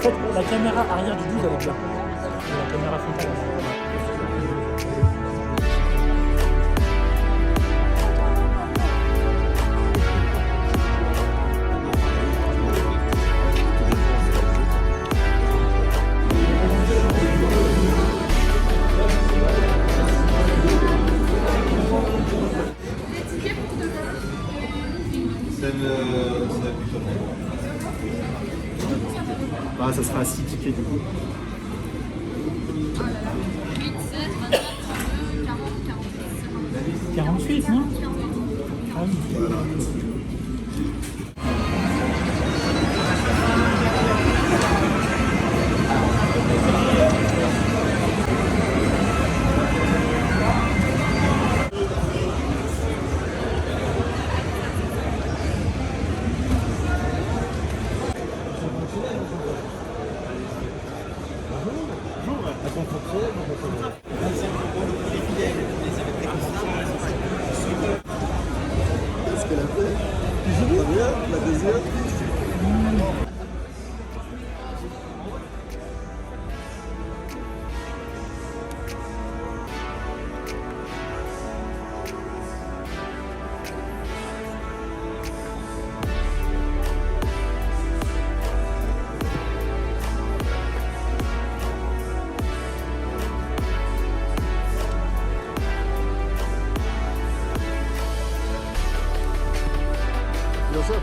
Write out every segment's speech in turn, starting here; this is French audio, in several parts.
En fait, la caméra arrière du 12 elle est bien. Et la caméra frontale elle est bien. Ah, ça sera 6 tickets du coup. 8, 16, 24, 32, 40, 46. 48, non? Ah oui. Qu'est-ce qu'elle a fait? Première, la deuxième. Bien sûr.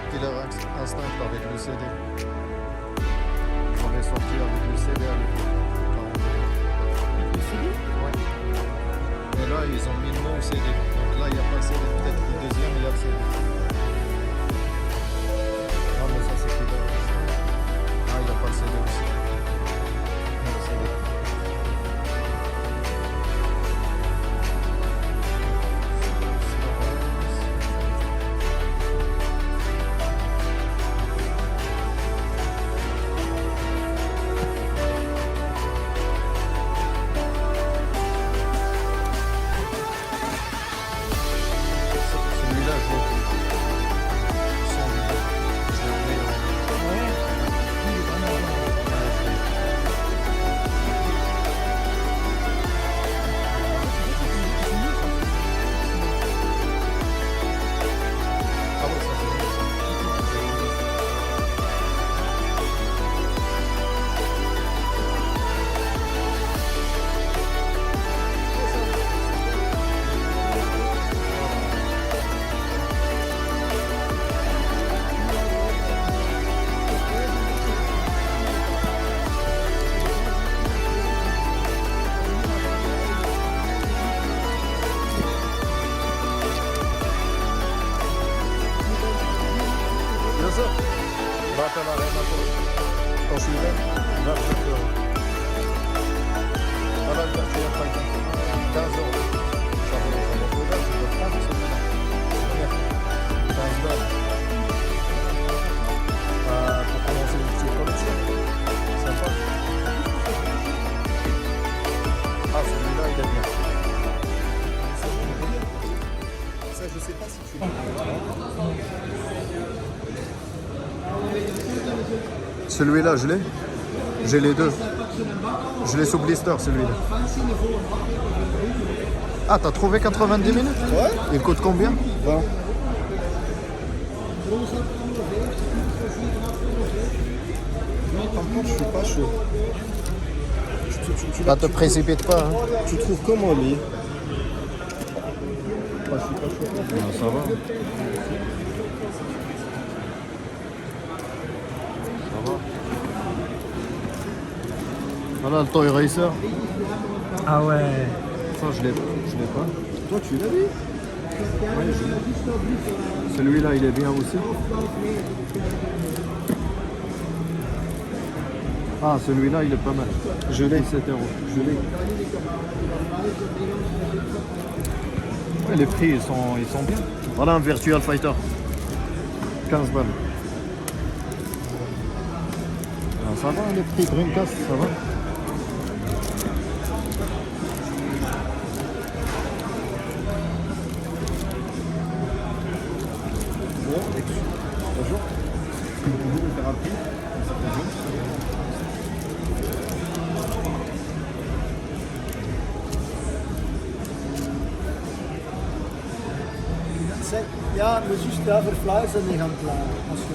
Killer Instinct avec le CD. On est sorti avec le CD à l'époque. Le CD? Ouais. Et là, ils ont mis le nom au CD. Donc là, il n'y a pas le CD. Peut-être le deuxième, il y a le CD. Non, mais ça, c'est Killer Instinct. Ah, il n'y a pas le CD aussi. Non, le CD. Celui-là, je l'ai. Sans vidéo. Je l'ai oublié. Ouais. Oui, il est vraiment bien. Ah ouais, ça c'est bien ça. Bien sûr. Va à la reine quand je suis là, va à la voilà, je vais faire 15 euros. Ça va trouver là, je peux prendre celui-là. 15 balles. Pour commencer une petite collection. Sympa. Ah, celui-là, il est bien. Ça, je sais pas si tu l'as. Celui-là, je l'ai. J'ai les deux. Je l'ai sous blister, celui-là. Ah, t'as trouvé 90 minutes? Ouais. Il coûte combien? 20. Par contre, je suis pas chaud. Là, te précipite pas. Hein. Tu trouves comment lui? Non, ça va. Ça va. Voilà le Toy Racer. Ah ouais. Ça, je l'ai pas. Toi, tu l'as vu? Ouais, je l'ai. Celui-là, il est bien aussi. Ah, celui-là, il est pas mal. Je l'ai. 7 €. Je l'ai. Ouais, les prix, ils sont bien. Voilà un Virtual Fighter. 15 balles. Ah, ça va, les prix Dreamcast, ça va. Bonjour. Vous pouvez me faire un prix? Ja, mijn zus daar voor flyers en die gaan klaar. Als je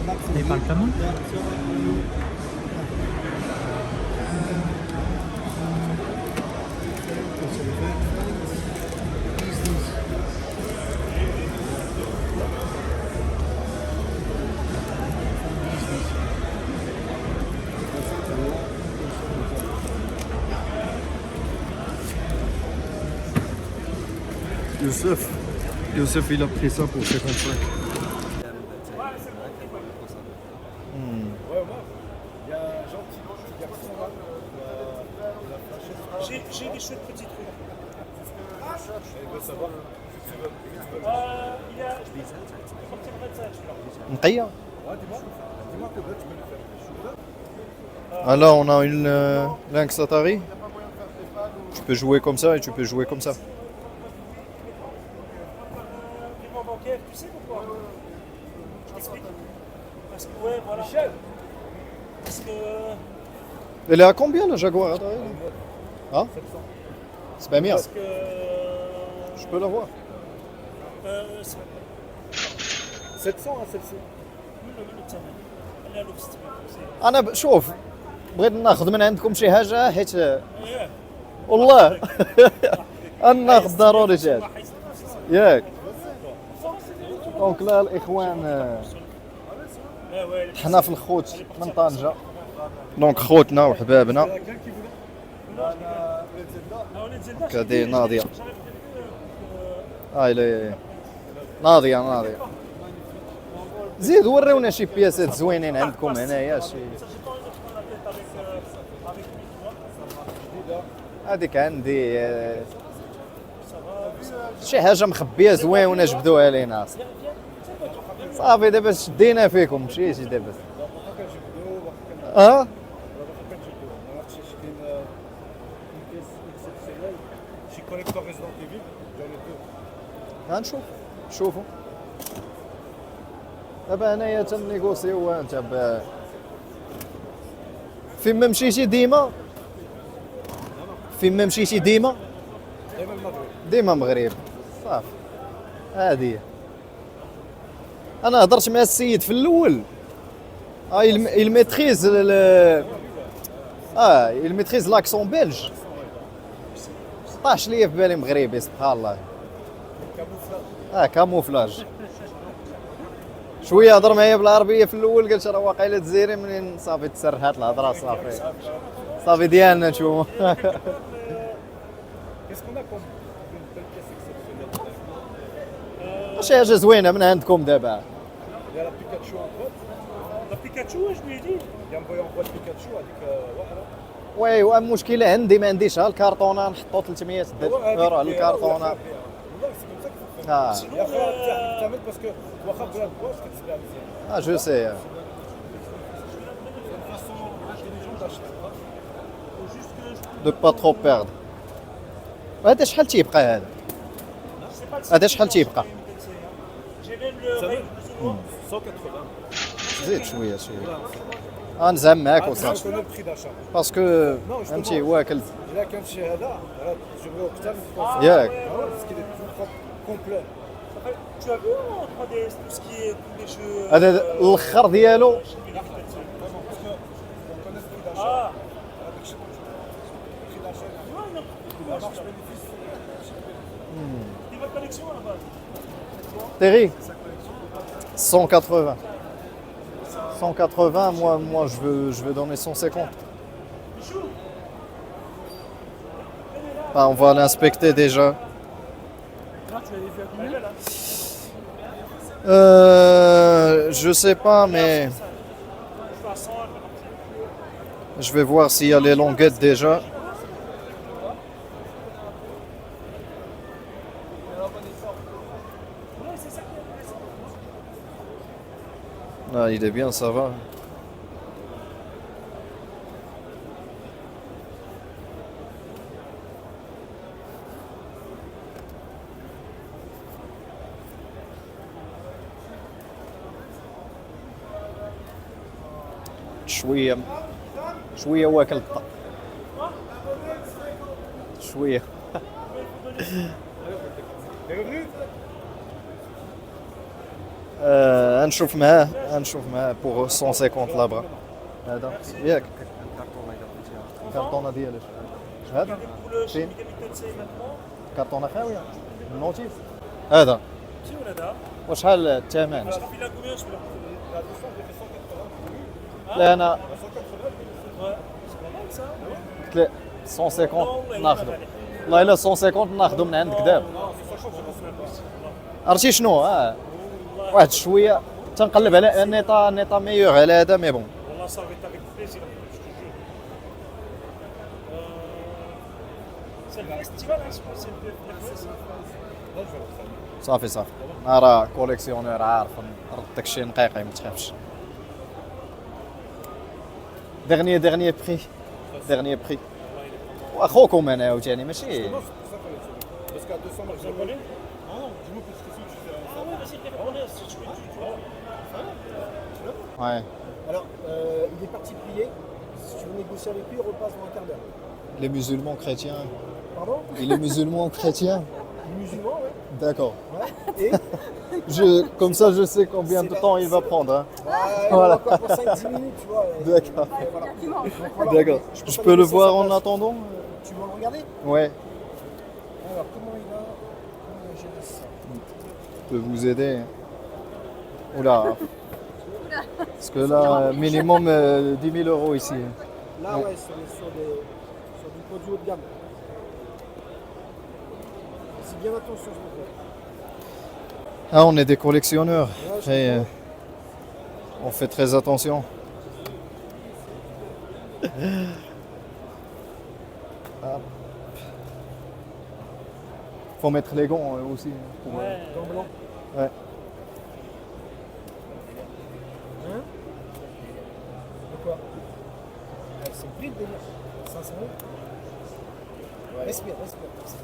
dat Les pantalons. Ja, zo. Youssef, il a pris ça pour 55. J'ai des chouettes petits trucs. Il y a. نقية. Alors on a une Lynx Atari. Tu peux jouer comme ça et tu peux jouer comme ça. Paiement bancaire, tu sais pourquoi? Je t'explique. Parce que, ouais, voilà. Parce que. Elle est à combien la Jaguar Atari? Hein? 700. Parce que. Je peux l'avoir. 700 hein, celle-ci. انا شوف بغيت ناخذ من عندكم شي حاجه حيت والله ناخذ ضروري شي حاجه ياك دونك لا الاخوان حنا في الخوت من طنجه دونك خوتنا وحبابنا كادي ناضيه هاي ناضيه زيد ورونا شي بياسات زوينين عندكم هنايا شي هذيك عندي شي حاجه مخبيه زوينه جبدوها لينا صافي دابا شدينا فيكم مشيتي دابا شي كونيكتور ريزيدنت ايفل غنشوف شوفوا دابا هنايا تنيغوسيو انت فين ما مشيتي ديما دائما المغرب ديما مغرب صافي هادي انا هضرت مع السيد في الاول الميتريز الميتريز لاكسون بلج طاش ليا في بالي مغربي سبحان الله كاموفلاج شويه هضر معايا بالعربيه في الاول قالت راه واقيلا جزيري منين صافي تسرحات الهضره صافي ديالنا نشوفو Qu'est-ce qu'on a comme une belle pièce exceptionnelle? شي حاجه زوينه من عندكم دابا Il y a la Pikachu en boîte. La Pikachu, je lui ai dit. Il y a un boy en boîte Pikachu avec voilà. وي المشكله عندي ما عنديش ها الكارطونه نحطو 300 يورو الكارطونه والله c'est comme ça qu'il faut faire. ها يا اخي تعمل باسكو واخا بلا بواش كتسبع مزيان. جو سي دو با ترو بيرد هذا شحال تيبقى هذا شحال تيبقى J'ai même le règle de 180. زيد شويه غنزعم معاك Je وصافي connais le prix d'achat. باسكو فهمتي واكل الا كان شي هذا راه تجبرو اكثر من ياك باسكو il est tout complet. Tu as vu en 3DS tout ce qui est tous les jeux. هذا الاخر ديالو collection là-bas. Terry 180. 180, moi je veux donner 150. Ah, on va l'inspecter déjà. Là, tu l'avais vu à combien là? Je sais pas, mais Je fais à 100, elle va partir. je vais voir s'il y a les longuettes déjà. Ouais, c'est ça qui est intéressant. Ah, il est bien, ça va. شوية شوية واكل الطق شوية نشوف معاه pour 150 لابرا هذا ياك كارطونة ديالك هذا Pour le فين chimique Tensei maintenant, كارطونة خاوية النوتيف هذا si on a là. وشحال الثمن Je te file à combien celui-là? لا انا Ouais, c'est pas mal ça. قلت له 150 ناخذو والله الا 150 ناخذو من عندك دابا عرفتي شنو واحد شويه تنقلب على نيطا ميور على هذا مي بون Wallah, ça va être avec plaisir, je te jure. C'est le festival, hein, je pense, c'est le festival. صافي انا راه كوليكسيونير عارف نرد داكشي نقيقي ما تخافش ديرني بري واخوكم انا عاوتاني ماشي Parce qu'à 200 marques japonais. Ah non, dis-moi que tu fais. Ah ouais, vas-y, répondez, si tu vois. ouais Alors, il est parti prier. Si tu veux négocier avec lui, il repasse dans un quart d'heure. les musulmans chrétiens Pardon? il est musulman ou chrétien Musulman, ouais. d'accord Ouais. Et comme ça je sais combien de temps il va prendre hein. voilà. Encore pour 5-10 minutes, tu vois. D'accord. Voilà. Donc, voilà, D'accord. peux Je pas peux le négocier voir sa en place. attendant Tu veux le regarder? Ouais. Alors, comment il a géré ça? Je peux vous aider. Oula. Parce que là, minimum 10 000 euros ici. Là, ouais, sur du produit haut de gamme. Fais bien attention, je me Ah, on est des collectionneurs. Après, on fait très attention. Hop. Faut mettre les gants aussi. Pour, Ouais. Gants blancs. ouais. Hein? De quoi? C'est le prix de délire. 500 euros. Respire.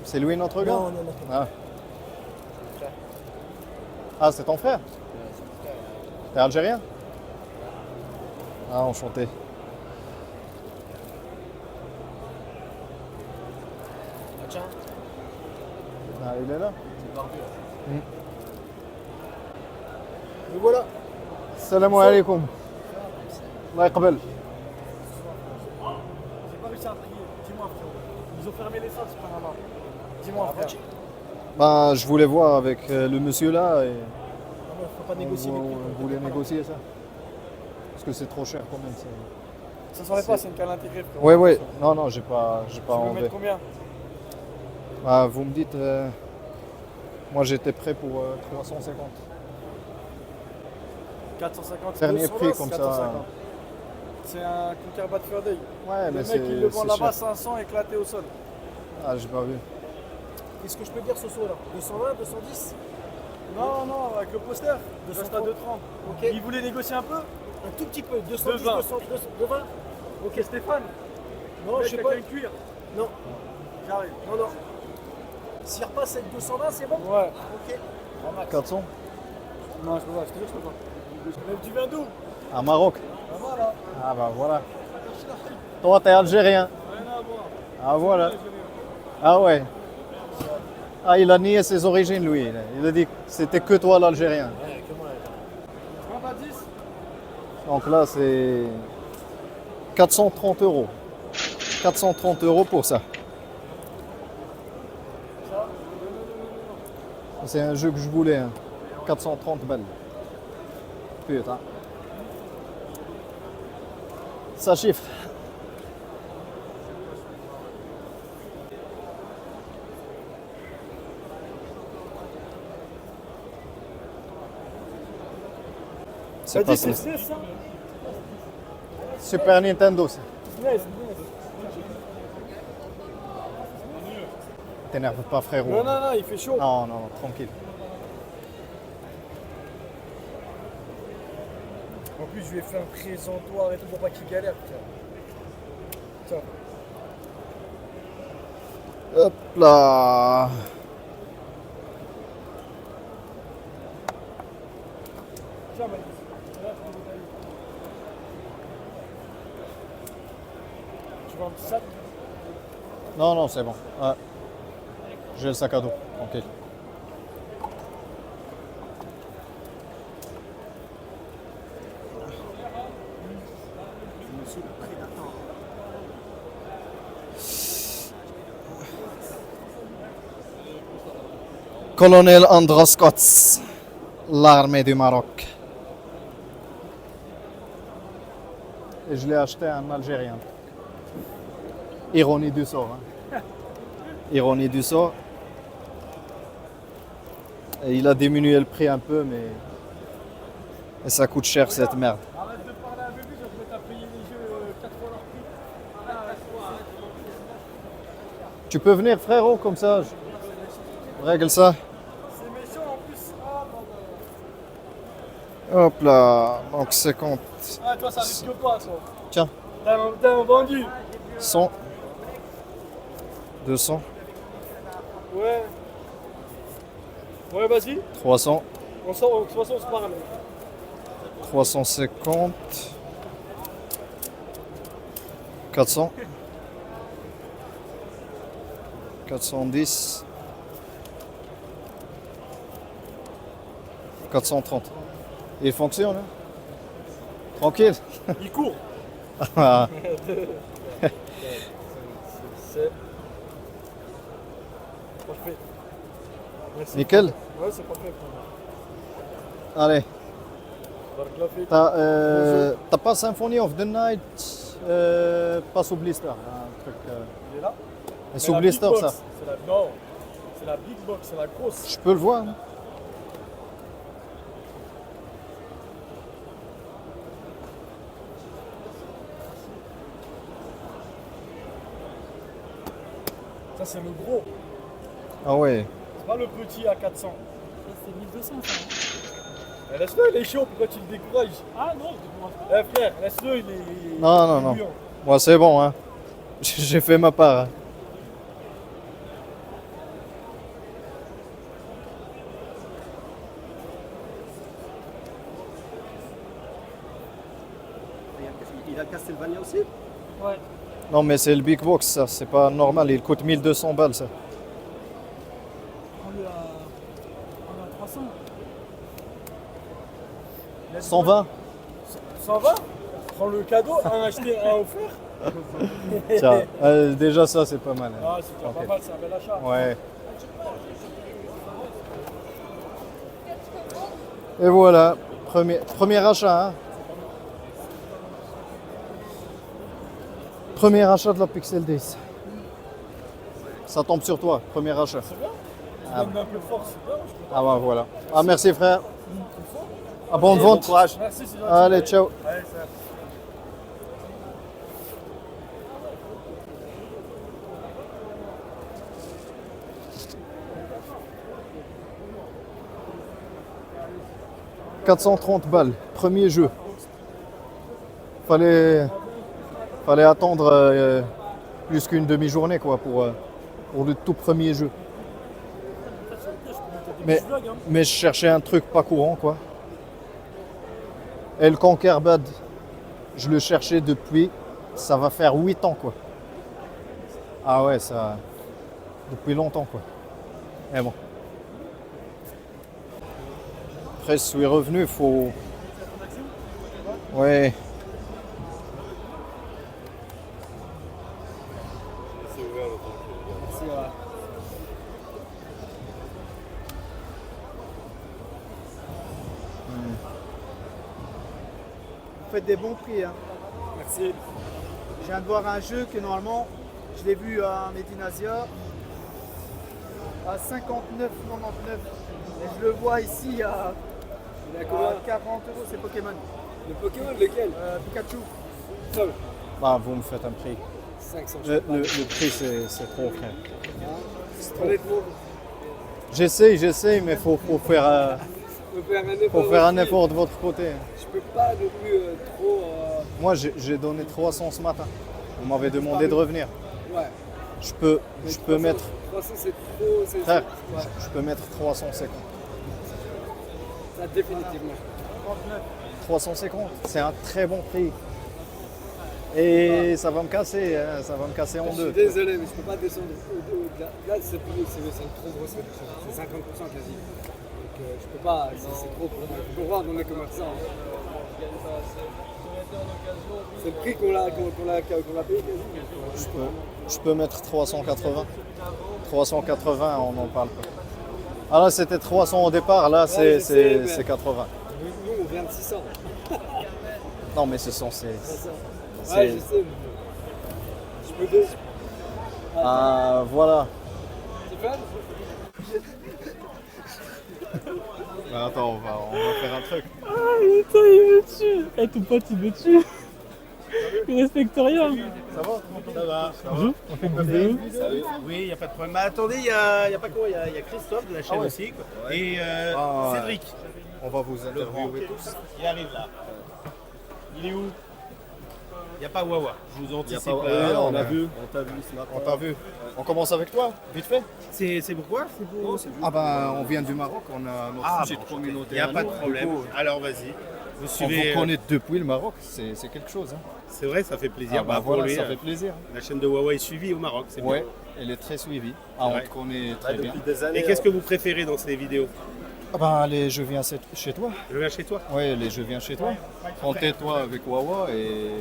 C'est lui notre gars Non. Ah, ah c'est ton frère T'es algérien Ah, enchanté. Ah, il est là Et voilà. Salam alaikum. Allah yaqbal. J'ai pas réussi à payer. Dis-moi, frérot. Ils ont fermé les salles, c'est pas normal. Dis-moi, frère. Ben, je voulais voir avec le monsieur là et Ah non, faut pas négocier les prix. vous voulez négocier ça Parce que c'est trop cher quand même. Ça s'enlève pas, c'est une cale intégrée, frérot. Ouais. Non, j'ai pas Tu veux enlevé. mettre combien? Bah, vous me dites, moi j'étais prêt pour 350. 450. Dernier 200, prix comme 450. ça. C'est un Conquer de Ferdey. Ouais, Le mais mec, c'est il le vend c'est là-bas cher. 500 éclaté au sol. Ah, j'ai pas vu. Qu'est-ce que je peux dire ce saut là? 220, 210? Non, avec le poster. 200 à 230. Ok. Il voulait négocier un peu? Un tout petit peu. 210, 200, 220. Ok, Stéphane. Non, je sais pas. Cuir. Non. J'arrive. Non. S'il repasse avec 220, c'est bon? Ouais. Ok. 400 Non, je peux pas, je te jure, je peux pas. Même tu viens d'où? À Maroc. Ah voilà. Ah bah voilà. Toi t'es algérien. Rien à voir. Ah voilà. Ah ouais. Ah, il a nié ses origines lui. Il a dit que c'était que toi l'algérien. Ouais, que moi. Tu vois pas 10? Donc là c'est 430 euros. 430 euros pour ça. C'est un jeu que je voulais, hein. 430 balles. Putain. Ça chiffre. C'est pas c'est ça. SNES ça. Super Nintendo, ça. SNES. T'énerve pas, frérot. Non, non, non, il fait chaud. Non, non, tranquille. En plus, je lui ai fait un présentoir et tout pour pas qu'il galère. Tiens. Hop là. Tiens, Malice. Tu veux un petit sac? Non, non, c'est bon. Ouais. J'ai le sac à dos, tranquille. Colonel Andros Scott, l'armée du Maroc. Et je l'ai acheté à un Algérien. Ironie du sort. Hein. Ironie du sort. Et il a diminué le prix un peu, mais et ça coûte cher cette merde. Arrête de parler un peu plus, je vais te mettre à payer les jeux 4 fois leur prix. Tu peux venir, frérot, comme ça. Je règle ça. C'est méchant en plus. Ah, Hop là, donc 50, ah, toi, ça risque pas, toi. tiens, T'es un vendu. 100, 200, Ouais. Ouais, vas-y. 300, On sort, de toute façon, on se parle. 350, 400, 410, 430. Il fonctionne, hein? Tranquille. Il court. Ah, 7. Parfait. Merci. nickel. Ouais, c'est parfait. Allez, Barclafé. t'as pas Symphony of the Night, pas sous blister, un truc. Il est là. Et sous Mais la blister, big ça. box, c'est la... Non, c'est la big box, c'est la grosse. Je peux le voir. Hein. Ça, c'est le gros. Ah ouais. C'est pas le petit à 400. C'est 1200 ça. Hein. Eh, laisse-le, il est chaud, pourquoi tu le décourages? Ah non, je découvre pas. Eh frère, laisse-le, il est. Non, non, il est non. bouillant. Moi, c'est bon, hein. J'ai fait ma part. Hein. Il a Castlevania aussi? Ouais. Non, mais c'est le Big Box, ça. C'est pas normal. Il coûte 1200 balles, ça. On est à 300. 120. 120? Prends le cadeau, un acheté, un offert. Tiens, déjà, ça, c'est pas mal. hein. Ah, c'est déjà pas Ok. mal, c'est un bel achat. Ouais. Et voilà. Premier achat, hein. Premier achat de la Pixel 10. Ça tombe sur toi, premier achat. C'est bien. Tu donnes un peu de force, c'est bien. je peux pas. Ah bah voilà. Ah merci frère. Ah bonne vente. Merci, c'est gentil. Allez, ciao. Allez, ça. « 430 balles, premier jeu. Fallait attendre plus qu'une demi-journée quoi pour le tout premier jeu. Mais je cherchais un truc pas courant quoi. Et le Conquer Bad, je le cherchais depuis, ça va faire 8 ans quoi. Ah ouais, ça, depuis longtemps quoi. Mais bon. Après, je suis revenu, faut... Ouais. Vous faites des bons prix. Hein. Merci. Je viens de voir un jeu que normalement, je l'ai vu à Medinasia à 59,99. Et je le vois ici à, Il est à combien 40 €, c'est Pokémon. Le Pokémon, lequel Pikachu. Seul. Bah, vous me faites un prix. 500. Le prix, c'est trop, frère. Honnêtement, J'essaie, mais faut faire, faut faire un effort de votre côté. Je peux pas non plus trop. Moi, j'ai donné 300 ce matin. Vous m'avez demandé de revenir. Ouais. Je peux mettre, 300, c'est trop. frère, Ouais. je peux mettre 350. Ça, définitivement. 350, c'est un très bon prix. Et ça va me casser, hein, ça va me casser en Je suis deux. désolé, mais je peux pas descendre au-delà. Là, c'est trop gros, c'est 50% quasi. Donc, je peux pas, c'est trop pour moi. Je peux voir dans les commerçants. C'est le prix qu'on l'a payé quasi. Je peux mettre 380. 380, on n'en parle pas. Ah là, c'était 300 au départ, là, Ouais, je sais, mais- c'est 80. Nous, on vient de 600. Non, mais ce sont ces. Ouais, je sais. Mais... Je peux deux. Ah, voilà. Tu fais? Attends, on va faire un truc. Ah putain, il me tue. Eh, ton pote, il me tue. Il respecte rien. Ça va? Ça va. Bonjour, on fait une vidéo. Oui, il n'y a pas de problème. Bah, attendez, il y a pas quoi, il y a Christophe de la chaîne ouais. aussi, quoi. Et Ah, ouais. Cédric, On va vous interviewer tous. il arrive là. Il est où? Il n'y a pas Wawa, je vous anticipe. on a vu, on t'a vu ce matin. On t'a vu. On commence avec toi, vite fait. C'est pourquoi? C'est pour... Ah ben, on vient du Maroc, on a notre Ah, petite bon, communauté. il n'y a à pas de nous. problème. Du coup, Alors vas-y, vous on suivez. vous connaît depuis le Maroc, c'est quelque chose. Hein. C'est vrai, ça fait plaisir. Ah bah pour voilà, lui, ça fait plaisir. La chaîne de Wawa est suivie au Maroc, c'est Ouais, bien. elle est très suivie. Ah, on Ouais. te connaît très bien. Depuis des années. Et qu'est-ce que vous préférez dans ces vidéos? Ah ben, allez, je viens chez toi. Je viens chez toi. Ouais, allez, je viens chez toi. Prends-toi avec Wawa et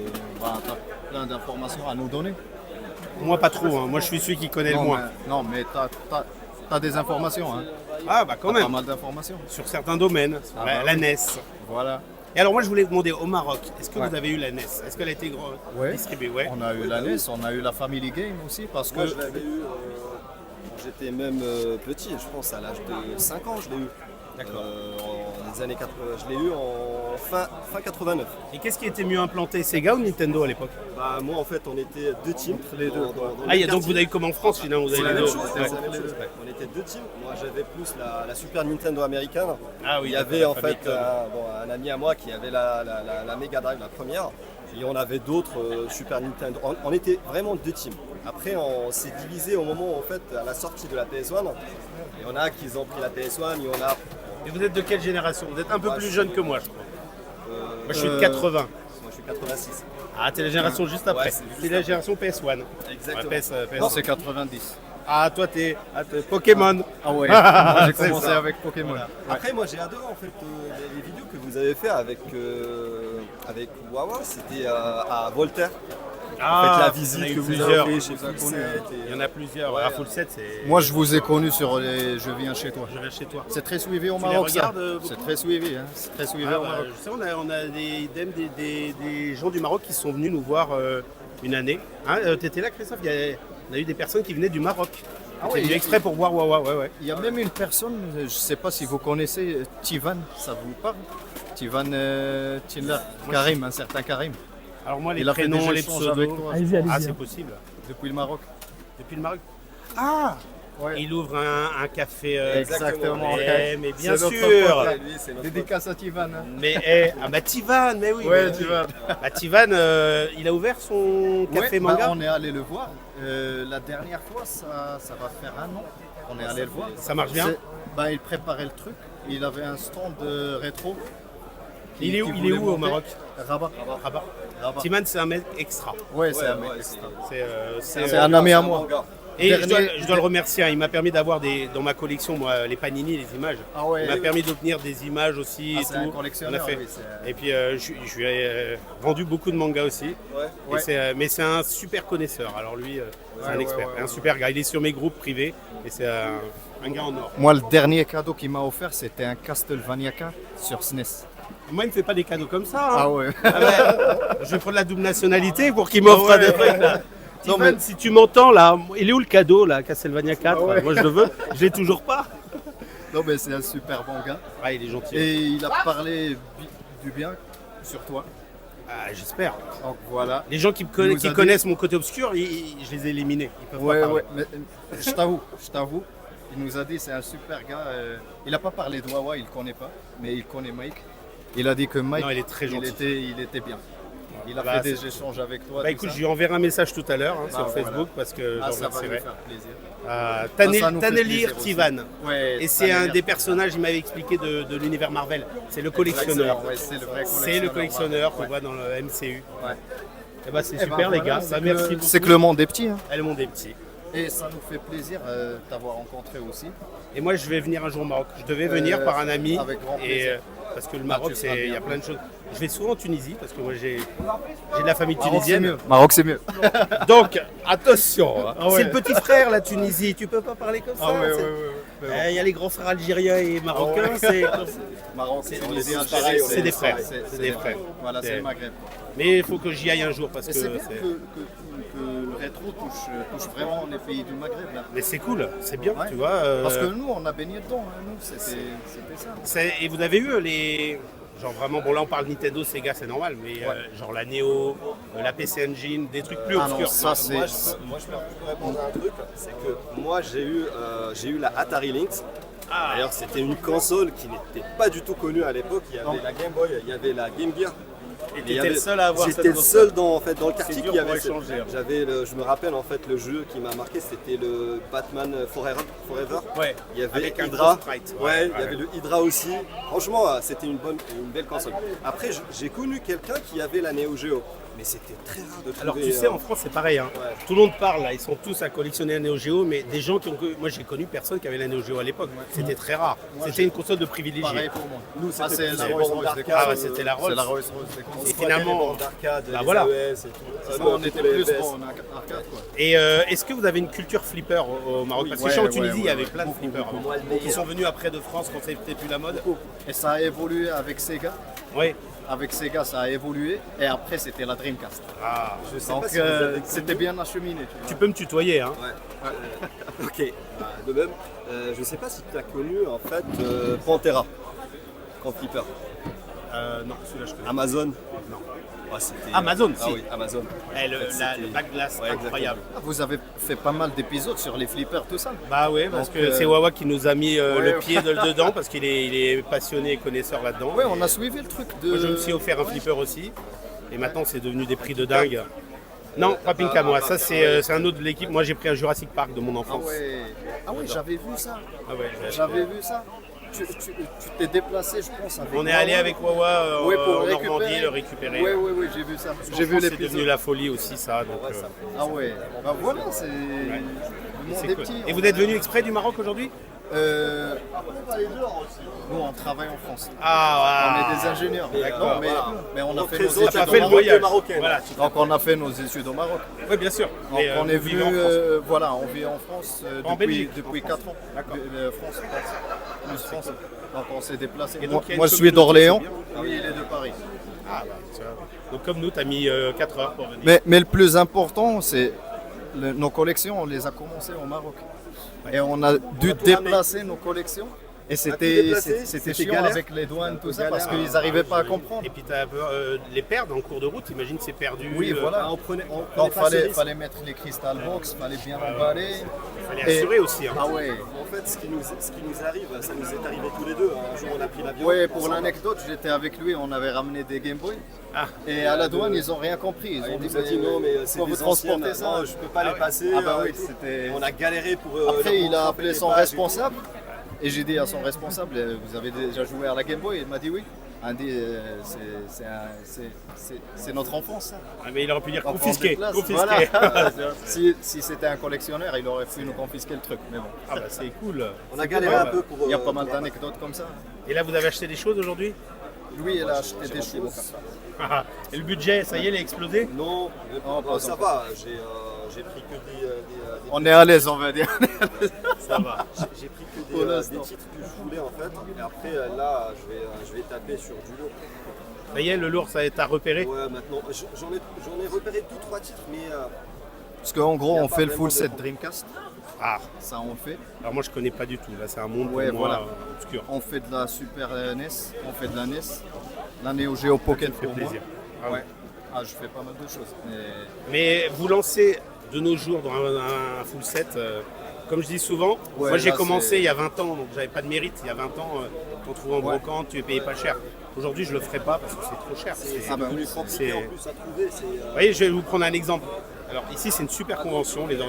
bah, t'as plein d'informations à nous donner. Moi pas trop, hein. Moi je suis celui qui connaît le moins. Non, mais t'as des informations. Hein. Ah bah quand T'as pas même, mal d'informations. sur certains domaines, Ah la, bah la oui. NES. Voilà. Et alors moi je voulais vous demander au Maroc, est-ce que Ouais. vous avez eu la NES? Est-ce qu'elle a été Ouais. distribuée? Ouais. On a eu la NES, on a eu la Family Game aussi parce que. Moi, je l'avais eu quand j'étais même petit, je pense à l'âge de 5 ans, je l'ai eu. D'accord. En les années 80, je l'ai eu en fin 89. Et qu'est-ce qui était mieux implanté, Sega ou Nintendo à l'époque? Bah, moi, en fait, on était deux teams. Les deux. Ah, donc vous avez eu comme en France finalement, vous C'est avez la les même deux. chose. Ouais. c'est la même chose. On était deux teams. Moi, j'avais plus la Super Nintendo américaine. Ah oui, Il y avait la en fait Famicom. un ami à moi qui avait la Mega Drive, la première. Et on avait d'autres Super Nintendo. On était vraiment deux teams. Après, on s'est divisé au moment, en fait, à la sortie de la PS1. Il y en a qui ont pris la PS1, il y en a. Et vous êtes de quelle génération? Vous êtes un peu Ouais, plus je jeune suis- que moi, je crois. Moi, je suis de euh, 80. Moi, je suis 86. Ah, t'es la génération juste après. Ouais, c'est juste c'est la après. génération PS1. Exactement. Ouais, PS1. Non, c'est 90. Ah, toi, t'es Pokémon. Ah ouais, moi j'ai C'est commencé ça. avec Pokémon. Après, moi j'ai adoré en fait les vidéos que vous avez fait avec Wawa, c'était à Voltaire. Ah, En fait, la il y en a visite eu que vous plusieurs. avez fait chez Full Set. Il y en a plusieurs. À Full Set, c'est. Moi je vous ai connu sur les Je viens chez toi. Je viens chez toi. C'est très suivi au Tu les Maroc ça. regardes, beaucoup? C'est très suivi, hein. C'est très suivi Ah, au bah, Maroc. je sais, on a des gens du Maroc qui sont venus nous voir une année. Hein, t'étais là, Christophe? On a eu des personnes qui venaient du Maroc. Ah Qui ouais, étaient venues exprès pour voir Wawa. Ouais. Il y a même une personne, je ne sais pas si vous connaissez Tivan, ça vous parle? Tivan Tiller, Karim, un certain Karim. Alors moi, les Il a fait prénoms, des les échanges avec pseudos. toi Allez-y, Ah, allez-y. c'est possible. depuis le Maroc. Depuis le Maroc. Ah, Ouais. il ouvre un café. Exactement. Mais bien C'est notre sûr. pote, là. Lui, c'est notre Dédicace à Tivan. Hein. Mais bah Tivan, mais oui. Ouais, mais oui. Tivan. Bah, Tivan, il a ouvert son café Ouais, bah, manga. on est allé le voir. La dernière fois, ça va faire un an. On est allé le voir. Ça marche bien. Bah, il préparait le truc. Il avait un stand rétro. Il est où, qui il est voulait où au monter. Maroc? Rabat. Rabat. Rabat. Timan, c'est un mec extra. Ouais, c'est un Ouais, mec. ouais, extra. C'est un ami à moi. manga. Et Dernier- je dois le remercier, hein. Il m'a permis d'avoir dans ma collection, moi, les Panini, les images. Ah ouais. Il m'a permis d'obtenir des images aussi Ah, et c'est un tout. collectionneur, On a fait. oui, c'est- Et puis je lui ai vendu beaucoup de mangas aussi. Ouais. Et Ouais. mais c'est un super connaisseur. Alors lui, c'est un ouais, expert, ouais, un super gars. Il est sur mes groupes privés et c'est un gars en or. Moi, le dernier cadeau qu'il m'a offert, c'était un Castlevania sur SNES. Moi, il me fait pas des cadeaux comme ça. Hein. Ah ouais. Ah ouais. Je vais prendre la double nationalité pour qu'il m'offre des trucs là. Non, Tiffany, mais- si tu m'entends là, il est où le cadeau là, Castlevania 4 Ah ouais. Moi je le veux, je l'ai toujours pas. Non, mais c'est un super bon gars. Ah, il est gentil. Et il a parlé du bien sur toi. Ah, j'espère. Donc voilà. Les gens qui, nous a dit- connaissent mon côté obscur, je les ai éliminés. Ils peuvent Ouais, pas parler. ouais, mais je t'avoue, il nous a dit c'est un super gars. Il n'a pas parlé de Wawa, il ne connaît pas, mais il connaît Mike. Il a dit que Mike, Non, il est très gentil. il était bien. Il a Bah, fait des c'est- échanges avec toi. Bah tout écoute, ça. je lui enverrai un message tout à l'heure sur voilà. Facebook parce que Ah, j'en ça va lui remercierai. faire plaisir. Tannelir ça nous fait plaisir aussi. Tivan. Ouais, Et c'est un Tannelir des Tivan. personnages, il m'avait expliqué, de l'univers Marvel. C'est le collectionneur. Ouais, c'est le vrai C'est le collectionneur qu'on ouais. voit dans le MCU. Ouais. Et bah c'est Eh ben, super les voilà, gars, c'est bah, que- merci beaucoup. C'est que le monde est petit. Hein. Elle monde est petit. Et ça nous fait plaisir de t'avoir rencontré aussi. Et moi je vais venir un jour au Maroc. Je devais venir par un ami. avec grand et plaisir. parce que le Maroc, tu seras il y a bien. plein de choses. Je vais souvent en Tunisie parce que moi j'ai de la famille Maroc, c'est tunisienne. mieux. Maroc, c'est mieux. Donc attention, hein. Ah ouais. C'est le petit frère la Tunisie. Tu peux pas parler comme ça. Ah ouais, c'est- ouais, ouais. Il y a les grands frères algériens et marocains. Ah c'est Maroc, C'est- Tunisie, c'est- Algérie, c'est des frères. C'est C'est des frères. Voilà, C'est- c'est le Maghreb. Mais il faut que j'y aille un jour parce Et que c'est bien c'est- que le rétro touche vraiment les pays du Maghreb. Là. Mais c'est cool, c'est bien, Ouais. tu vois. Parce que nous, on a baigné dedans. Hein, nous, c'était ça. Et vous avez eu les. Genre vraiment, bon là on parle Nintendo, Sega, c'est normal, mais genre la Neo, la PC Engine, des trucs plus Ah non, obscurs. ça c'est. Moi, je peux répondre à un truc, c'est que moi, j'ai eu la Atari Lynx. D'ailleurs, c'était une console qui n'était pas du tout connue à l'époque. Il y avait la Game Boy, il y avait la Game Gear. Et Il y t'étais avait- le seul à avoir J'étais cette le seul dans le quartier dur qui pour avait. échanger, hein. Je me rappelle en fait le jeu qui m'a marqué, c'était le Batman Forever. Ouais, Il y avait avec un Hydra. gros sprite. Ouais, il y avait le Hydra aussi. Franchement, c'était une belle console. Après, j'ai connu quelqu'un qui avait la Neo Geo, mais c'était très rare de trouver. Alors tu sais, en France c'est pareil, hein. Ouais. Tout le monde parle là, ils sont tous à collectionner la Neo Geo, mais des gens qui ont. Moi j'ai connu personne qui avait la Neo Geo à l'époque, c'était très rare. C'était une console de privilégiés. Pareil pour moi. Nous, Ah, c'était c'est la la Rolls Rolls-Royce Royce des des consoles. Ah ouais, c'était la Rolls. C'est la Rolls-Royce des consoles. Et finalement, d'arcade, bah les voilà. AES et tout. Nous, on était tous les plus EBS. bon en arcade. Quoi. Et est-ce que vous avez une culture flipper au Maroc? Parce que Ouais, je sais en ouais, Tunisie, il y ouais, avait ouais. plein de flippers avant. Qui sont venus après de France quand c'était plus la mode. Et ça a évolué avec Sega. Oui. Avec Sega, ça a évolué. Et après, c'était la Dreamcast. Ah, Je sais Donc, pas si vous avez c'était bien acheminé. tu peux me tutoyer, hein. Ouais. Ok. De même, je sais pas si tu as connu en fait Pantera, quand flipper. Non, celui-là je connais. Amazon. Non. Ouais, c'était- Amazon, Ah si. oui, Amazon. Eh, le En fait, le back glass, Ouais, incroyable. Ah, vous avez fait pas mal d'épisodes sur les flippers, tout ça. Bah oui, parce Donc, que c'est Wawa qui nous a mis ouais, le pied dedans parce qu'il est passionné et connaisseur là-dedans. Ouais, Et on a suivi le truc de. moi, je me suis offert un flipper aussi. Et maintenant, c'est devenu des prix de dingue. Non, pas Pink à moi. Ça, c'est un autre de l'équipe. Moi, j'ai pris un Jurassic Park de mon Ah enfance. ouais. Ah ouais, j'avais vu ça. Ah ouais, j'ai acheté. J'avais vu ça. Tu t'es déplacé, je pense. Avec On est allé avec Wawa Ouais, pour en récupérer. Normandie le récupérer. Ouais, ouais, ouais, j'ai vu ça. En J'ai vu France, c'est devenu l'épisode. la folie aussi, ça. Donc, Ah ouais. Bah voilà, c'est. Le monde c'est est cool. petit. Et vous êtes venu exprès du Maroc aujourd'hui? Nous, on travaille en France. Ah, On est des ingénieurs. D'accord, mais on a On fait nos représente études la fait au le Maroc. voyage. marocaine. Voilà. Donc on a fait nos études au Maroc. Oui, bien sûr. Donc Mais, on est vous venu, vivez en France. voilà, on vit en France En Belgique, depuis en 4 ans. D'accord. France, plus France. Donc on s'est déplacé. Et Moi, donc, il y a une moi, je suis communauté, d'Orléans. c'est Oui, il est de Paris. Ah, bah, tu vois. Donc comme nous, tu as mis 4 heures pour venir. Mais le plus important, c'est nos collections, on les a commencées au Maroc. Et on a dû déplacer nos collections. Et c'était chiant galère. avec les douanes, tout ça, parce qu'ils n'arrivaient pas à comprendre. Et puis tu as les perdre en cours de route, imagine c'est perdu. Oui, voilà. On prenait Donc pas ce risque. fallait mettre les crystal box, fallait bien emballer. Il fallait assurer aussi. Hein. Ah ouais. En fait, ce qui nous arrive, ça nous est arrivé tous les deux. Un jour, on a pris l'avion. Ouais, pour ensemble. l'anecdote, j'étais avec lui, on avait ramené des Game Boy. Ah. Et à la douane, ils n'ont rien compris. Ils ont Il nous a dit non, mais c'est quand vous des anciennes, transportez ça. non, je peux pas les passer. Ah bah oui, et tout. c'était. On a galéré pour. Après, il a pour appelé les son pages et responsable. Et j'ai dit à son responsable, vous avez déjà joué à la Game Boy? Il m'a dit oui. Il m'a dit, c'est notre enfance, ça. Ah, mais il aurait pu dire Donc, on confisqué. déplace, Confisqué. voilà. si c'était un collectionneur, il aurait pu nous confisquer le truc. Mais bon, Ah bah c'est cool. On a galéré un peu pour. il y a pas mal pour- d'anecdotes comme ça. Et là vous avez acheté des choses aujourd'hui? Lui, il a acheté des choses. Et le budget, ça y est, il a explosé? Non, Non, pas ça encore. va. j'ai pris que des On est à l'aise, on va dire. Ça va. J'ai pris que Pour des l'instant. titres que je voulais en fait. Et après là, je vais taper sur du lourd. Ça y est, le lourd, ça t'a repéré. Ouais, maintenant, j'en ai repéré 2-3 titres, mais Parce qu'en gros, Y a on pas fait le vraiment full set de- Dreamcast. Ah, Ça, on fait. alors moi je connais pas du tout. Là, c'est un monde Ouais, pour moi voilà. obscur. On fait de la Super NES, on fait de la NES, la Neo Geo Pocket Ça fait pour plaisir. moi. Ouais. Ah, je fais pas mal de choses. Mais vous lancez de nos jours dans un full set, comme je dis souvent, Ouais, moi j'ai là, commencé c'est- il y a 20 ans, donc j'avais pas de mérite. Il y a 20 ans, on trouvait en Ouais. brocante, tu payais pas cher. Aujourd'hui, je le ferai pas parce que c'est trop cher. c'est Ah bah devenu oui, compliqué c'est- en plus à trouver. Vous voyez, je vais vous prendre un exemple. Alors ici, c'est une super convention, les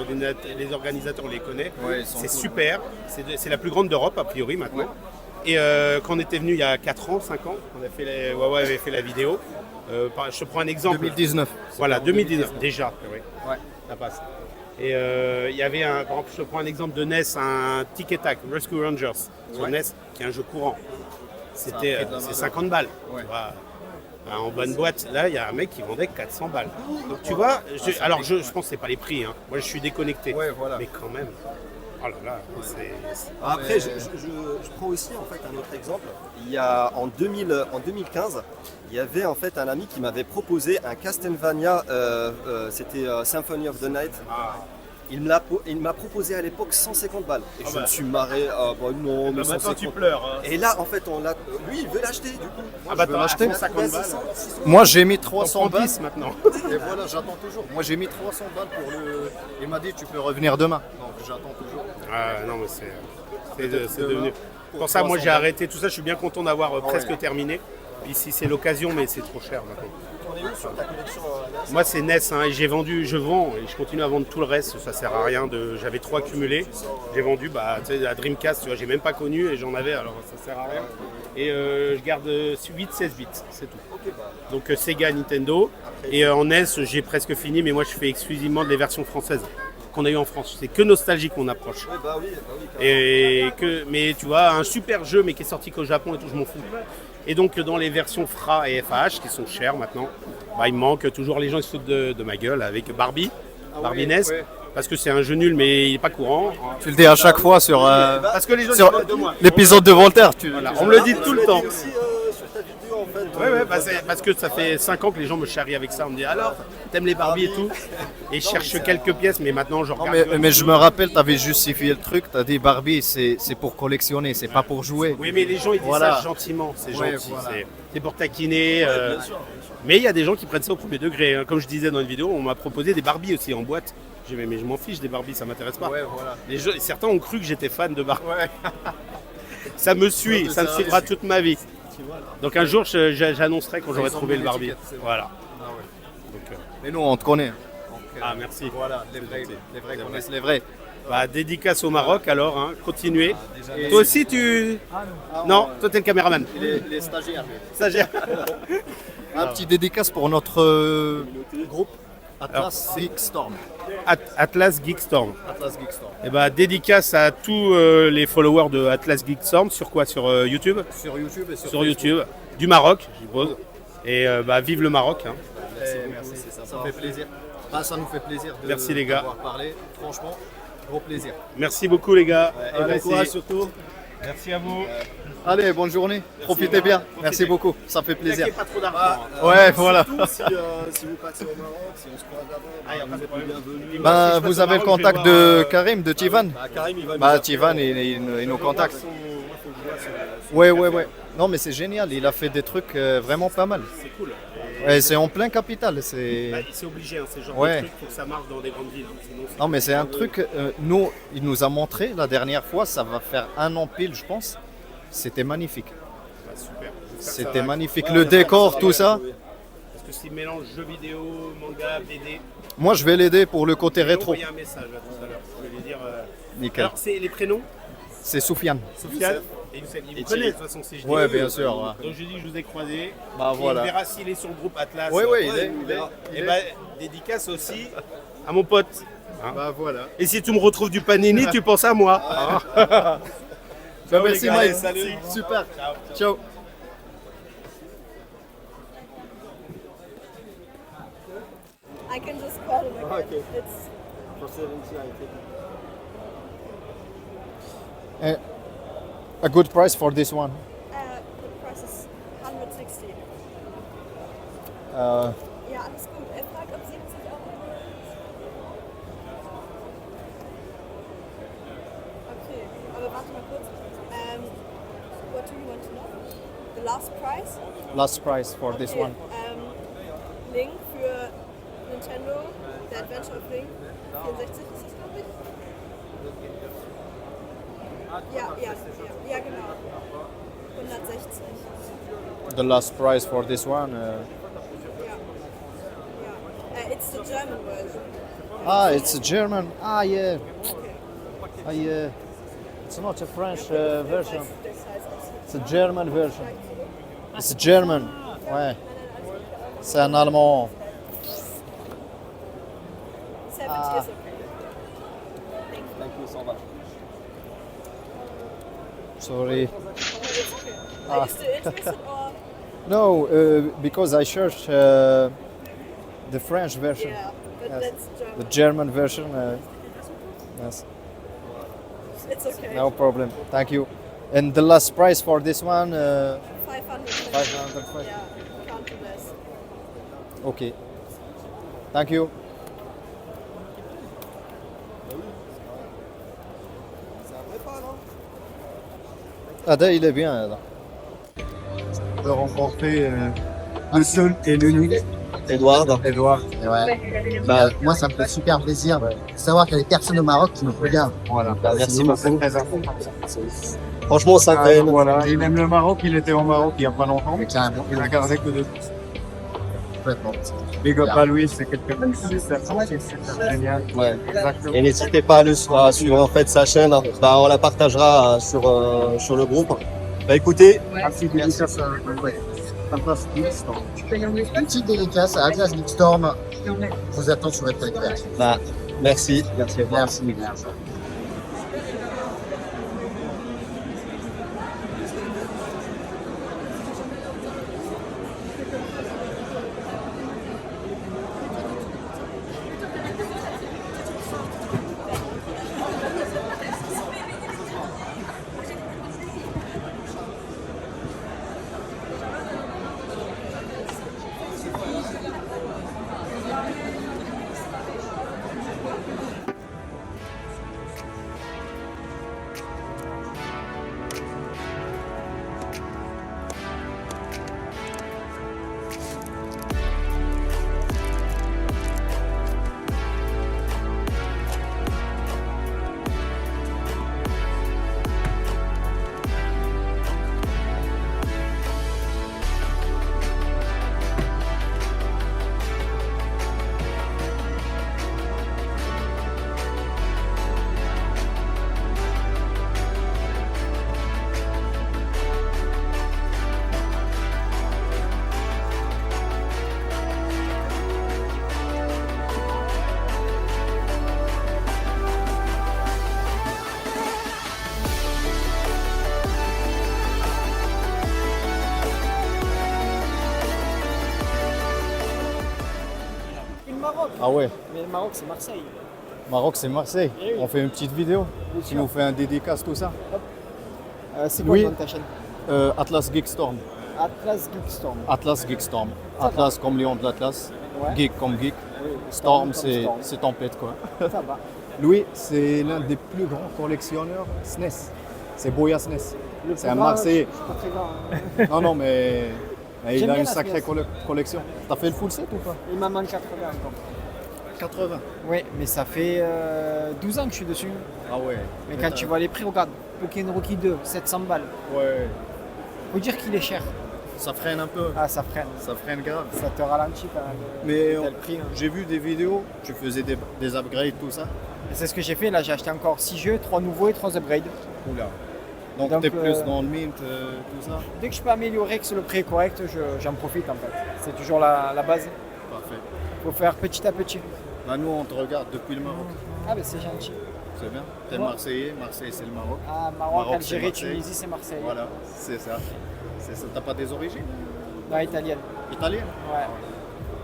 organisateurs on les connaît. Ouais, ils sont C'est cool. super, c'est la plus grande d'Europe a priori maintenant. Ouais. Et quand on était venu il y a 4 ans, 5 ans, Huawei avait fait la vidéo. Je te prends un exemple. 2019. Voilà, 2019 déjà. Oui. Ouais. Ça passe. Et il y avait par exemple, je te prends un exemple de NES, un Tic et Tac, Rescue Rangers sur Ouais. NES, qui est un jeu courant. Ça a C'est pris de la valeur. 50 balles. Ouais. Tu vois. En bonne boîte, là, il y a un mec qui vendait 400 balles. Donc tu vois, alors je pense que c'est pas les prix. Hein. Moi, je suis déconnecté. Ouais, voilà. Mais quand même. Oh là là, c'est. Après, je prends aussi en fait un autre exemple. Il y a en 2015, il y avait en fait un ami qui m'avait proposé un Castlevania, c'était Symphony of the Night. Il m'a proposé à l'époque 150 balles. Et je me suis marré, bah non, mais Maintenant, 150. tu pleures. Hein. Et là, en fait, lui, il veut l'acheter du coup. Ah bah veux t'as l'acheter. 150 balles. Moi, j'ai mis T'en 300 prends balles. 10 maintenant. Et voilà, j'attends toujours. Moi, j'ai mis 300 balles pour le. Il m'a dit, tu peux revenir demain. Donc, j'attends toujours. Ah non, mais c'est demain, devenu. pour Pour ça, moi 300 j'ai balles. arrêté tout ça. Je suis bien content d'avoir presque terminé. Ici, c'est l'occasion, mais c'est trop cher maintenant. On est où sur ta collection Moi, c'est NES, hein, et j'ai vendu, je vends, et je continue à vendre tout le reste. Ça sert à rien. J'avais 3 cumulés. J'ai vendu, bah, tu sais, la Dreamcast, tu vois, j'ai même pas connu et j'en avais, alors ça sert à rien. Et je garde 8-16 bits, c'est tout. Donc Sega, Nintendo. Et en NES, j'ai presque fini, mais moi, je fais exclusivement des versions françaises qu'on a eu en France. C'est que nostalgique mon approche. Ouais, bah oui, carrément. Mais tu vois, un super jeu, mais qui est sorti qu'au Japon et tout, je m'en fous. Et donc, dans les versions FRA et FAH, qui sont chères maintenant, bah, il me manque toujours, les gens ils se foutent de ma gueule avec Barbie, Barbie NES, parce que c'est un jeu nul, mais il n'est pas courant. Tu le dis à chaque fois sur, Parce que les gens sur ils parlent de moi. l'épisode de Voltaire. Voilà, on me le dit tout le temps. Aussi sur ta vidéo en fait. Ouais, bah, parce que ça fait 5 ans que les gens me charrient avec ça. On me dit alors, t'aimes les Barbie et tout. Et je cherche quelques pièces, mais maintenant je Non, regarde. mais je me rappelle, tu avais justifié le truc. Tu as dit Barbie, c'est pour collectionner, c'est pas pour jouer. Oui, mais les gens ils disent Voilà. ça gentiment, c'est Ouais, gentil, voilà. c'est pour taquiner. Mais il y a des gens qui prennent ça au premier degré. Hein. Comme je disais dans une vidéo, on m'a proposé des Barbie aussi en boîte. J'ai dit, mais je m'en fiche des Barbie, ça m'intéresse pas. Certains ont cru que j'étais fan de Barbie. Ça me suit, ça me suivra toute ma vie. Donc un jour, j'annoncerai quand j'aurai Ils ont trouvé mis le Barbie. l'étiquette, c'est bon. Voilà. Donc, Mais nous, on te connaît. ah merci. Voilà, les vrais connaissent les vrais. Bah, dédicace au Maroc alors, hein. Continuez. Toi aussi tu... Non, toi t'es le caméraman. Les stagiaires. Stagiaire. Un petit dédicace pour notre groupe Atlas Geek Storm. Atlas Geek Storm. Atlas Geek Storm. Et bah, dédicace à tous les followers de Atlas Geek Storm. Sur quoi? Sur YouTube? Sur YouTube et sur Sur YouTube. Du Maroc, je suppose. Et bah, vive le Maroc. Hein. Merci, ça fait plaisir. Ah, ça nous fait plaisir de Merci, les gars. d'avoir parlé. Franchement, gros plaisir. Merci beaucoup les gars. Et bon Merci. courage surtout. Merci à vous. Allez, bonne journée. Profitez bien. Merci beaucoup. Ça fait plaisir. Pas trop d'argent. Ouais, voilà. Surtout si vous passez au Maroc, si on se croise là-bas, vous êtes bienvenus. Ben, vous avez le contact de Karim, de Tivan. Bah, Karim, il va Bah, nous Tivan, il nous contacte. Ouais. Non, mais c'est génial. Il a fait des trucs vraiment pas mal. C'est cool. Et c'est en plein capital. C'est... Bah, c'est obligé, hein, c'est genre Ouais. de truc pour que ça marche dans des grandes villes. Hein. Sinon, Non, mais c'est un truc. Nous, il nous a montré la dernière fois. Ça va faire 1 an pile, je pense. C'était magnifique. bah, super. J'espère que ça C'était va. magnifique. Le décor, tout ça. Parce que s'il mélange jeux vidéo, manga, BD, Moi, je vais l'aider pour le côté je vais rétro. envoyer un message là, tout à l'heure. Je vais lui dire. Nickel. Alors, c'est les prénoms? C'est Soufiane. Sofiane et Youssef. Il vous connaît de toute façon si je dis. Ouais, bien sûr. Ouais. Donc je dis que je vous ai croisé. Bah, Et voilà. Il verra s'il est sur le groupe Atlas. Oui, oui, il est. Et bah, dédicace aussi à mon pote. Hein. Bah voilà. Et si tu me retrouves du panini, tu penses à moi. Hein. Ciao, Merci les gars. Mike. Salut. Super. Ciao. I can just call him again. It's For 70, I take it. A good price for this one. The price is 160. Uh, Ja, alles gut. Er fragt, ob 70 Euro. Okay, aber warte mal kurz. What do you want to know? The last price? last price for this Okay, one. Link für Nintendo, The Adventure of Link. 64 ist das, glaube ich. Ja, genau. 160. The last price for this one. It's the German version. It's a German. Yeah. Yeah. It's not a French version. It's a German version. It's a German. Ouais. C'est un allemand. 70 is okay. Thank you so much. Sorry. Are you still interested or? No, because I searched the French version. Yeah, but Yes. that's German. The German version. Yes. It's okay. No problem. Thank you. And the last price for this one. 500. 500. Yeah, can't do less. Okay. Thank you. Ada, il est bien. Ada. De rencontrer le seul et l'unique Edouard. Edouard. Ouais. Bah, moi, ça me fait super plaisir de savoir qu'il y a des personnes au Maroc qui nous regardent. Voilà. Merci C'est beaucoup. très important. Franchement, ça Ah, voilà. Il aime le Maroc, il était au Maroc il n'y a pas longtemps. Mais carrément, Il a gardé que de complètement. Big up à lui, c'est quelqu'un de super gentil, super génial. Ouais. Exactement. Et n'hésitez pas à suivre en fait sa chaîne. Bah, on la partagera sur le groupe. Bah écoutez, Merci dédicace à Atlas Geekstorm. Une petite dédicace à Atlas Geekstorm. Je vous attends sur votre téléphone. bah, merci. Merci. Ah ouais. Mais le Maroc, c'est Marseille. Maroc, c'est Marseille. Eh oui. On fait une petite vidéo. Tu nous fais un dédicace, tout ça. C'est quoi Oui. le nom de ta chaîne? Atlas Geekstorm. Atlas Geekstorm. Atlas Geekstorm. Ça Atlas comme lion de l'Atlas. Ouais. Geek comme geek. Oui. Storm, comme c'est Storm. c'est tempête, quoi. Ça va. Louis, c'est l'un des plus grands collectionneurs SNES. C'est Boya SNES. Le C'est plus un grand, Marseillais. je suis pas très grand, hein. Non, mais il J'aime a bien une la sacrée SNES. collection. T'as fait le full set ou pas? Il m'en manque 80 encore. 80. Oui, mais ça fait 12 ans que je suis dessus. Ah ouais. Mais quand tu vois les prix, regarde, Pokémon Rocky 2, 700 balles. Ouais. Faut dire qu'il est cher. Ça freine un peu. Ah, ça freine. Ça freine grave. Ça te ralentit quand même. Mais Tel prix. Hein. j'ai vu des vidéos, tu faisais des upgrades, tout ça. Et c'est ce que j'ai fait. Là, j'ai acheté encore 6 jeux, 3 nouveaux et 3 upgrades. Oula. Donc, Donc, t'es plus dans le mint, tout ça. Dès que je peux améliorer, que le prix est correct, j'en profite en fait. C'est toujours la base. Parfait. Faut faire petit à petit. Bah, nous, on te regarde depuis le Maroc. Ah, ben c'est gentil. C'est bien. T'es Ouais. Marseillais, Marseille, c'est le Maroc. Ah, Maroc, Maroc, Algérie, c'est Marseille. Tunisie, c'est Marseille. Voilà, c'est ça. C'est ça. T'as pas des origines Non, italienne. italiennes? Ouais.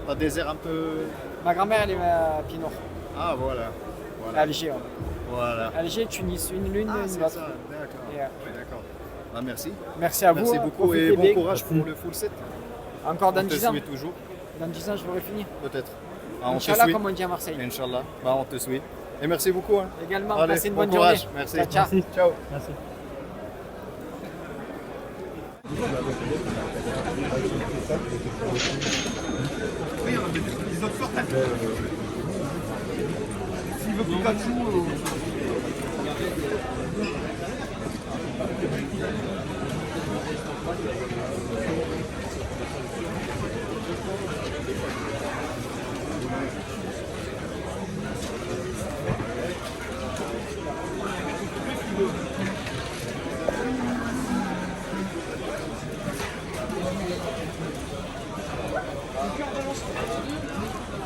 T'as des airs un peu. Ma grand-mère, elle est Pinot. Ah, voilà. Voilà. Alger. Voilà. Alger, Tunis, une l'une, Ah, une c'est l'autre. ça, d'accord. Et, Ouais, d'accord. Ah, merci. merci à vous. Merci hein, beaucoup et profitez bon bien. courage pour le full set. Encore dans On te 10 ans. suit toujours, Dans 10 ans, je l'aurai fini. peut-être. Ah, on te Inch'Allah, suit. comme on dit à Marseille. Inch'Allah. Bah, on te suit. Et merci beaucoup. Hein. Également, Allez, passez une bon bonne courage. journée. Merci. Ciao, ciao. Merci. Ciao. Merci.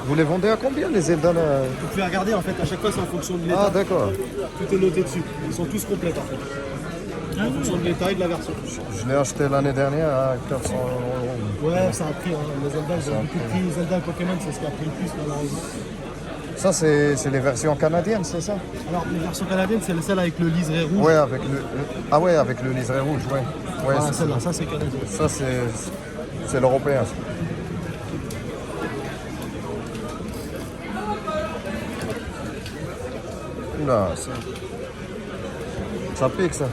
Vous les vendez à combien les Zelda là? Vous pouvez regarder en fait, à chaque fois c'est en fonction de l'état. Ah, d'accord. Tout est noté dessus. Ils sont tous complets en fait. En fonction de l'état et de la version. Je l'ai acheté l'année dernière à 400 €. Ouais, ça a pris. Hein. Les Zelda, ils ont beaucoup pris. Zelda et Pokémon, c'est ce qui a pris le plus malheureusement. Ça, c'est les versions canadiennes, c'est ça? Alors, les versions canadiennes, c'est celle avec le liseré rouge. Ouais, avec ah ouais, avec le liseré rouge, ouais. Ouais, Ah, c'est celle-là, ça c'est canadien. ça, c'est l'européen. ça. Oula, ça pique ça.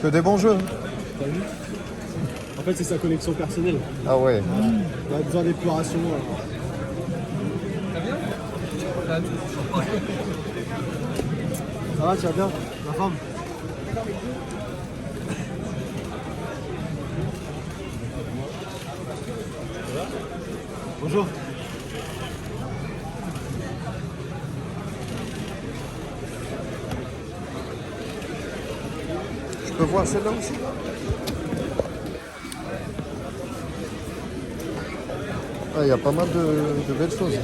Que des bons jeux. En fait, c'est sa collection personnelle. Ah ouais. Il a besoin d'épuration. Ça va, tu vas bien? La femme? Bonjour. Je peux voir celle-là aussi? Ah, il y a pas mal de belles choses.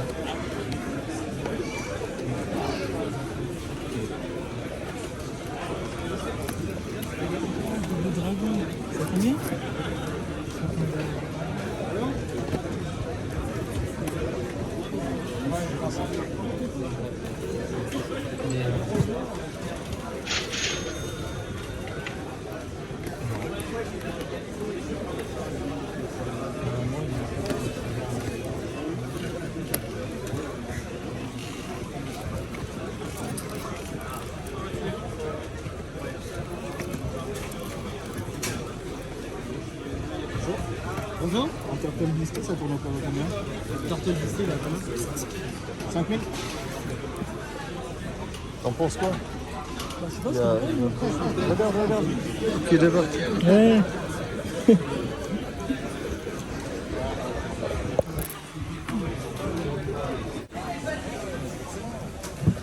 Bonjour. En cartel Disney, ça tourne encore à combien? Cartel Disney, là, combien? 5 000. T'en penses quoi? Il y a... Regarde. Qui débarque. Ouais.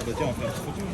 Bah tiens, on va faire une petite photo.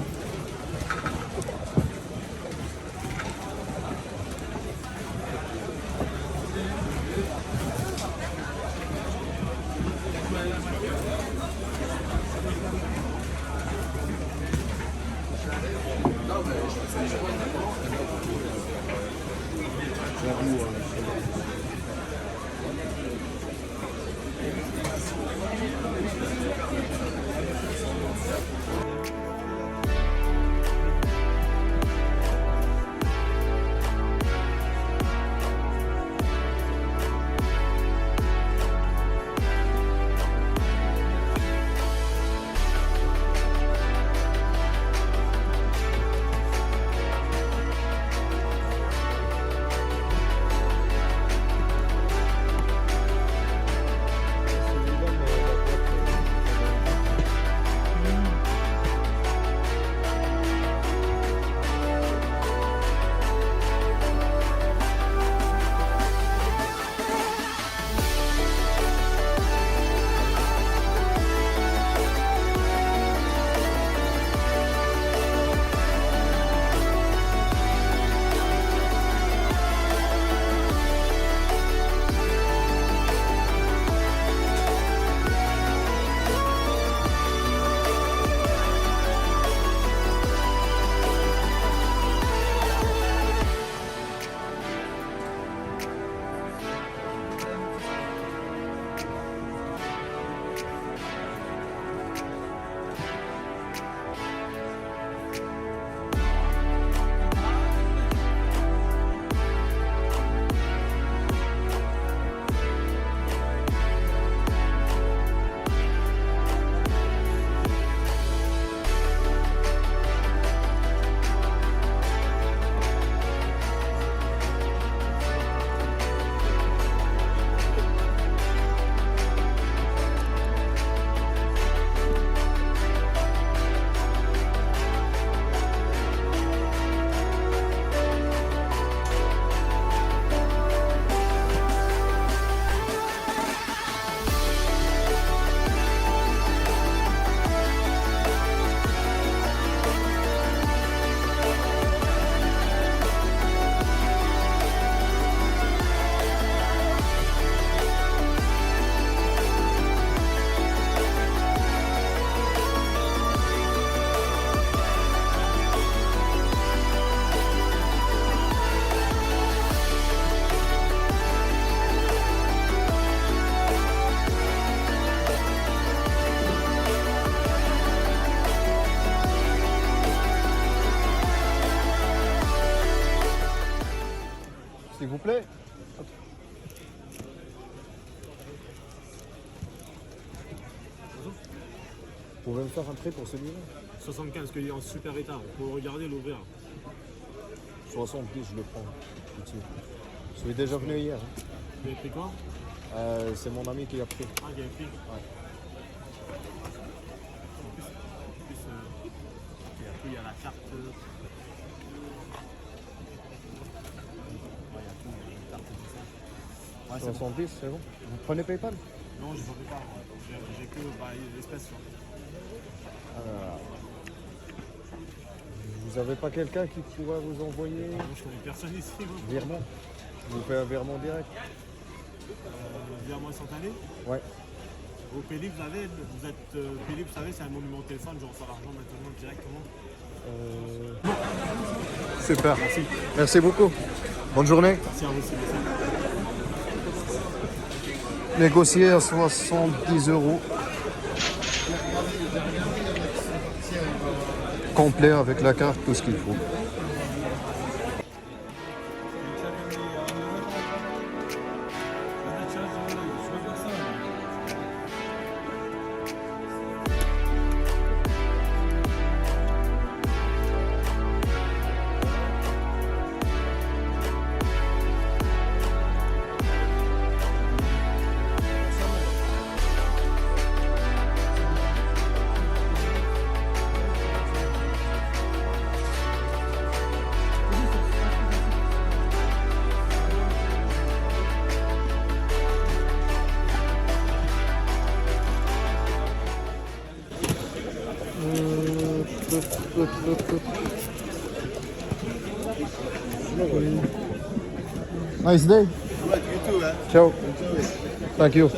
plaît. Vous pouvez me faire un prix pour celui-là? 75, parce qu'il est en super état. Il faut regarder l'ouvrir. 70, je le prends. Tout de suite. Je suis déjà venu hier. Hein. Vous avez pris quoi? C'est mon ami qui a pris. Ah, qui a pris. Ouais. Et après, il y a la carte. Il y a tout, une carte et tout ça. Ouais, 70, c'est bon. Vous prenez PayPal? Non, je ne fais pas. J'ai que l'espèce. Vous avez pas quelqu'un qui pourrait vous envoyer Je connais personne ici. virement? Vous faites un virement direct? Virement instantané. Ouais. Au Pélib, vous êtes Pélib, vous savez, c'est un numéro de téléphone, je reçois l'argent maintenant directement. Super. Merci. Merci beaucoup. Bonne journée. Merci à vous aussi. Négocié à 70 €. Complet avec la carte, tout ce qu'il faut. Nice day. Ciao. Thank you.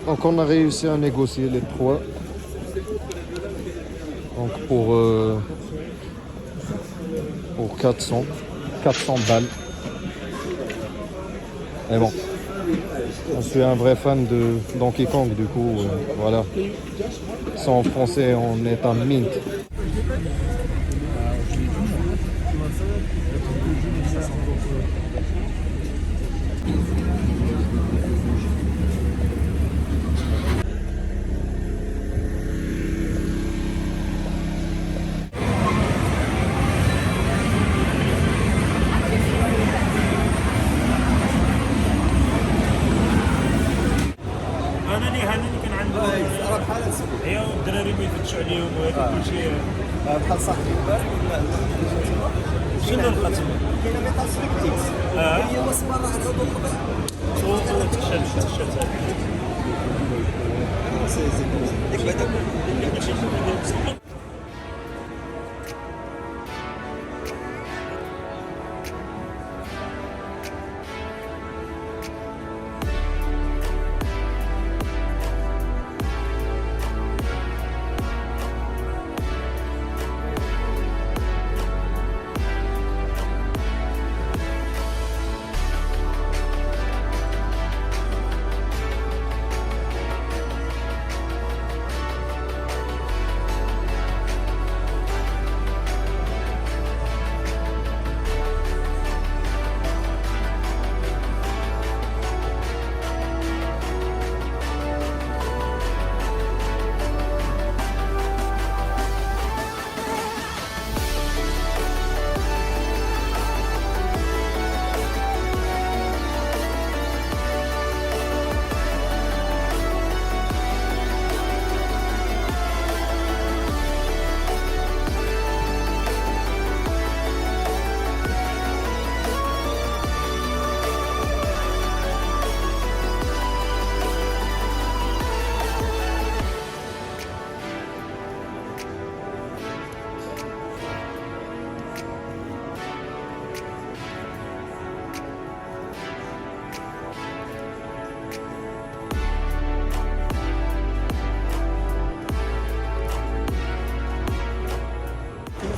Donc on a réussi à négocier les trois. Donc pour 400 balles. Mais bon, je suis un vrai fan de Donkey Kong, du coup, voilà. Sans français, on est un mint. هاني كان عنده راه بحال هادشي هي والدراري ما يفتشوا عليهم وهذا كل شيء بحال صاحبي شنو الخاتم؟ كاينه ميطال سليكتيكس هي وصفه راه على هذا الوضع صوت الشات ديك بعدا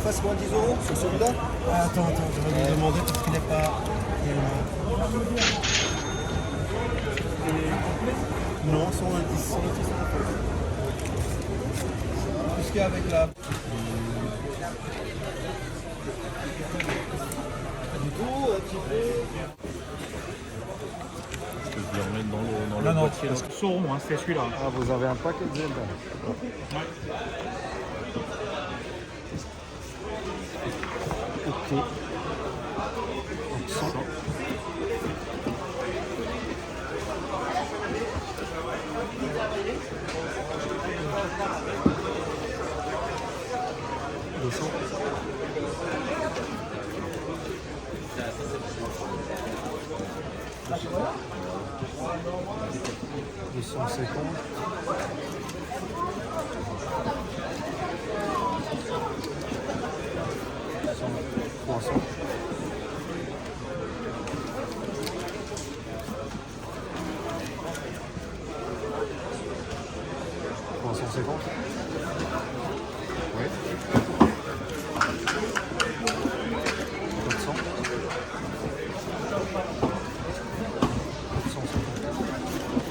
fasse moins 10 € sur celui-là. Attends, je vais lui demander parce qu'il n'est pas. Non, 110. Puisqu'avec la. goût un petit peu. Je peux le remettre dans le Non, non, boîtier. parce que Sauron, hein, c'est celui-là. Ah, vous avez un paquet de Zelda. Ok. Donc ça.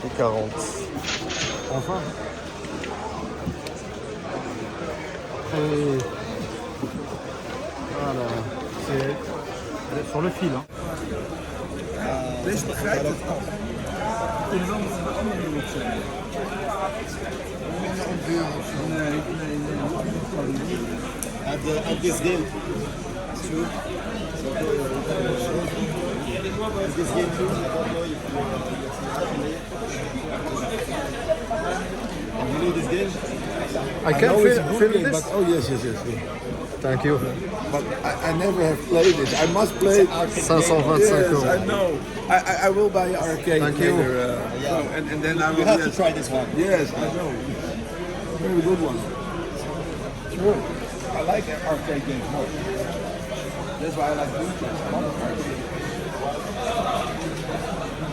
Et 40. Enfin. Et... Voilà. C'est sur le fil. Hein. Deze begrijpt het al. Kunnen we allemaal niet zijn. Nee. At this game. Too. At this game too. I don't know if you know this game. I can feel this. But, oh yes. Thank you. But I never have played it. I must play it. 525 Yes, euros. I know. I will buy arcade Thank you. later. And then I will. You have to try this one. Yes, I know. Very good one. True. I like arcade games more. That's why I like Blue Chess. I love arcade.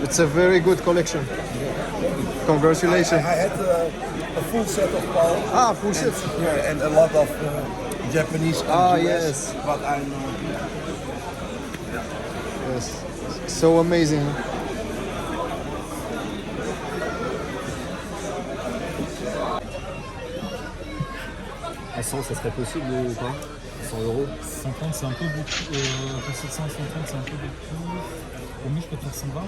It's a very good collection. Congratulations. I had a full set of cards. Ah, full set. Yeah, and a lot of Japanese and Ah, US, yes. But I'm Yes. So amazing. À 100, ça serait possible ou pas 100 euros 50, c'est un peu beaucoup. 750, c'est un peu beaucoup. Au mieux, je peux te faire 120.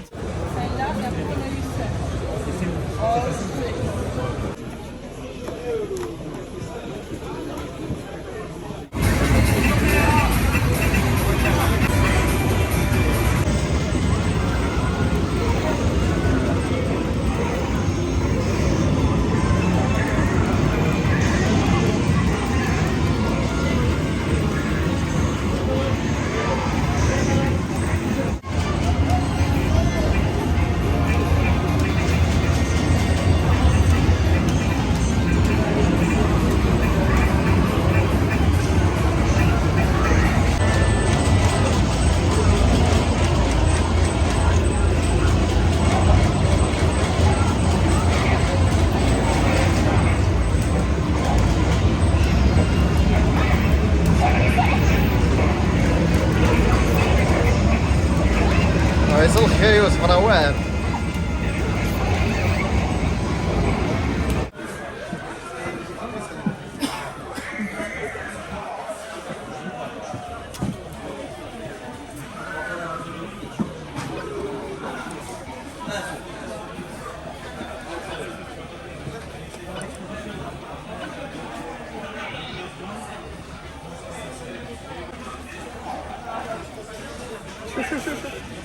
يصير خيوس مروان.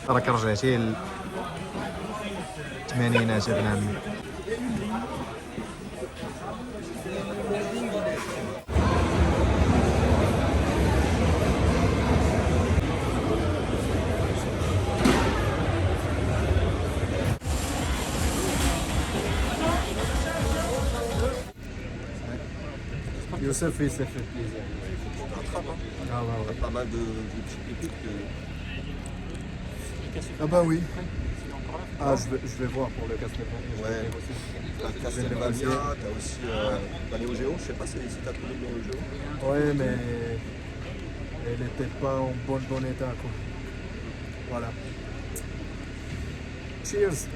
راك رجعتي للثمانينات ابن عمي. Youssef, oui, ça fait plaisir. Ah, ouais. Pas mal de petites pépites que... Ah bah oui. Ah, je vais voir pour le Castlevania. Ouais. T'as Castlevania, t'as aussi la Neo Geo, je sais pas si t'as trouvé le Neo Geo. Ouais, mais elle n'était pas en bon état, quoi. Voilà. Cheers.